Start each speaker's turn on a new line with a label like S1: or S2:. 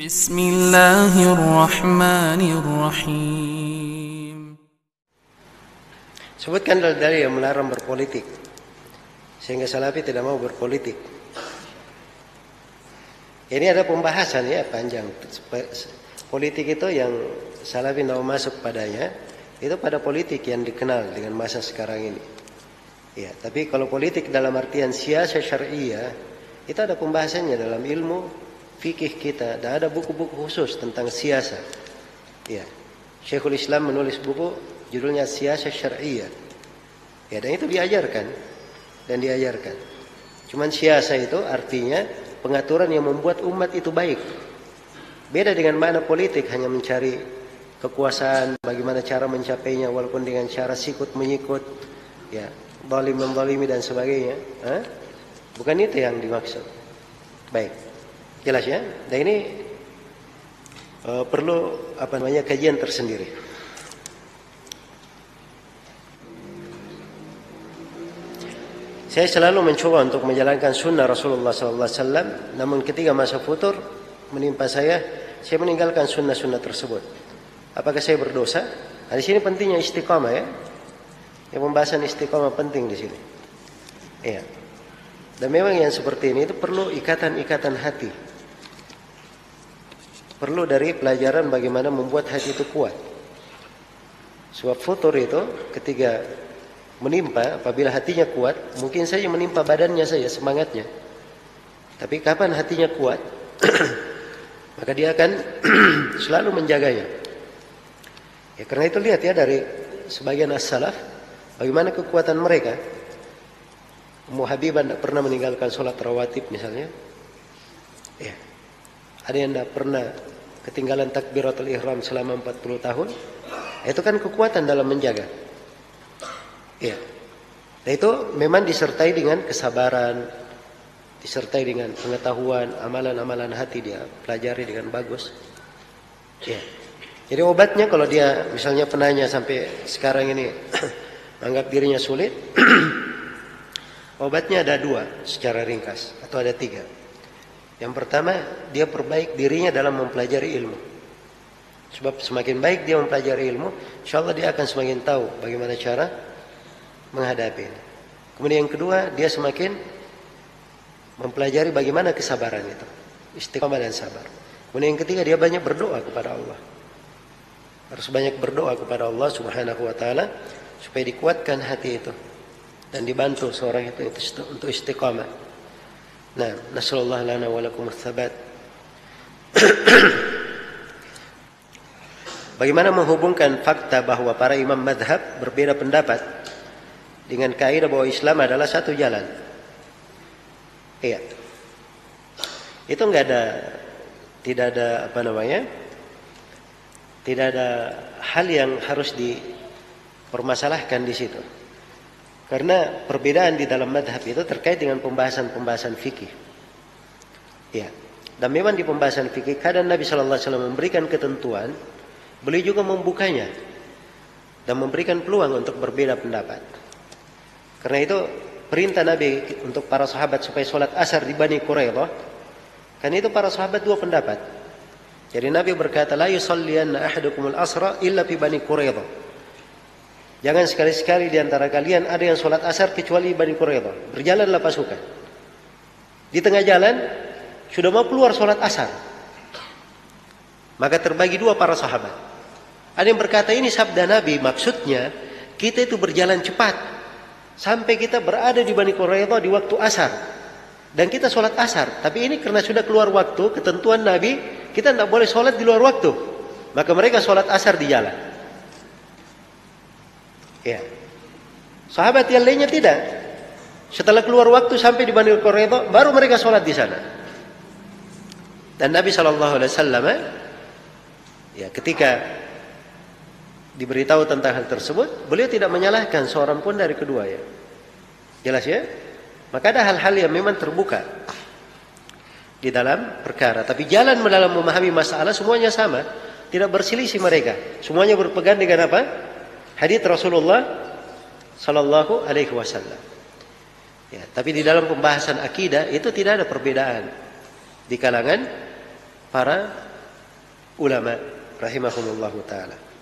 S1: Bismillahirrahmanirrahim.
S2: Sebutkan dalil yang melarang berpolitik, sehingga Salafi tidak mau berpolitik. Ini ada pembahasan ya panjang. Politik itu yang Salafi tidak masuk padanya, itu pada politik yang dikenal dengan masa sekarang ini. Ya, tapi kalau politik dalam artian siasa syariah, itu ada pembahasannya dalam ilmu fikih kita. Dan ada buku-buku khusus tentang siasa. Ya, Syekhul Islam menulis buku judulnya Siasa Syariah. Ya, dan itu diajarkan dan diajarkan. Cuman siasa itu artinya pengaturan yang membuat umat itu baik. Beda dengan makna politik hanya mencari kekuasaan, bagaimana cara mencapainya walaupun dengan cara sikut menyikut, ya, zalim menzalimi dan sebagainya. Bukan itu yang dimaksud. Baik, jelas ya. Dan ini perlu kajian tersendiri. Saya selalu mencoba untuk menjalankan sunnah Rasulullah SAW, namun ketika masa futur menimpa saya meninggalkan sunnah-sunnah tersebut. Apakah saya berdosa? Nah, di sini pentingnya istiqamah ya. Yang pembahasan istiqamah penting di sini. Iya. Dan memang yang seperti ini itu perlu ikatan-ikatan hati. Perlu dari pelajaran bagaimana membuat hati itu kuat. Sebab futur itu ketika menimpa, apabila hatinya kuat, mungkin saja menimpa badannya saja, semangatnya. Tapi kapan hatinya kuat, maka dia akan selalu menjaganya. Ya, karena itu lihat ya dari sebagian as-salaf, bagaimana kekuatan mereka. Ummu Habibah tidak pernah meninggalkan sholat rawatib misalnya. Ya. Ada yang tidak pernah ketinggalan takbiratul ihram selama 40 tahun. Itu kan kekuatan dalam menjaga. Ya. Nah, itu memang disertai dengan kesabaran, disertai dengan pengetahuan, amalan-amalan hati dia pelajari dengan bagus. Ya. Jadi obatnya kalau dia misalnya penanya sampai sekarang ini anggap dirinya sulit, obatnya ada 2 secara ringkas atau ada 3. Yang pertama, dia perbaik dirinya dalam mempelajari ilmu. Sebab semakin baik dia mempelajari ilmu, insyaallah dia akan semakin tahu bagaimana cara menghadapi. Kemudian yang kedua, dia semakin mempelajari bagaimana kesabaran itu, istiqamah dan sabar. Kemudian yang ketiga, dia banyak berdoa kepada Allah. Harus banyak berdoa kepada Allah Subhanahu wa taala supaya dikuatkan hati itu dan dibantu seorang itu untuk istiqamah. Nah, nasallallahu lana wa lakum ats-tsabat. Bagaimana menghubungkan fakta bahwa para imam mazhab berbeda pendapat dengan kaidah bahwa Islam adalah satu jalan? Iya. Itu tidak ada tidak ada hal yang harus dipermasalahkan di situ. Karena perbedaan di dalam madhab itu terkait dengan pembahasan-pembahasan fikih. Ya. Dan memang di pembahasan fikih kadang Nabi SAW memberikan ketentuan, beliau juga membukanya dan memberikan peluang untuk berbeda pendapat. Karena itu perintah Nabi untuk para sahabat supaya sholat asar di Bani Quraidah, kan itu para sahabat 2 pendapat. Jadi Nabi berkata, la yusalliyanna ahadukumul asra illa fi Bani Quraidah. Jangan sekali-sekali di antara kalian ada yang sholat asar kecuali Bani Quraidah. Berjalanlah pasukan. Di tengah jalan sudah mau keluar sholat asar. Maka terbagi 2 para sahabat. Ada yang berkata ini sabda Nabi, maksudnya kita itu berjalan cepat sampai kita berada di Bani Quraidah di waktu asar. Dan kita sholat asar. Tapi ini karena sudah keluar waktu, ketentuan Nabi, kita tidak boleh sholat di luar waktu. Maka mereka sholat asar di jalan. Ya. Sahabat yang lainnya tidak. Setelah keluar waktu sampai di Bani Quraidah, baru mereka sholat di sana. Dan Nabi SAW, ya, ketika diberitahu tentang hal tersebut, beliau tidak menyalahkan seorang pun dari keduanya. Jelas ya? Maka ada hal-hal yang memang terbuka di dalam perkara. Tapi jalan dalam memahami masalah semuanya sama. Tidak berselisih mereka. Semuanya berpegang dengan apa? Hadits Rasulullah Sallallahu Alaihi Wasallam. Ya, tapi di dalam pembahasan akidah itu tidak ada perbedaan di kalangan para ulama rahimahumullahu taala.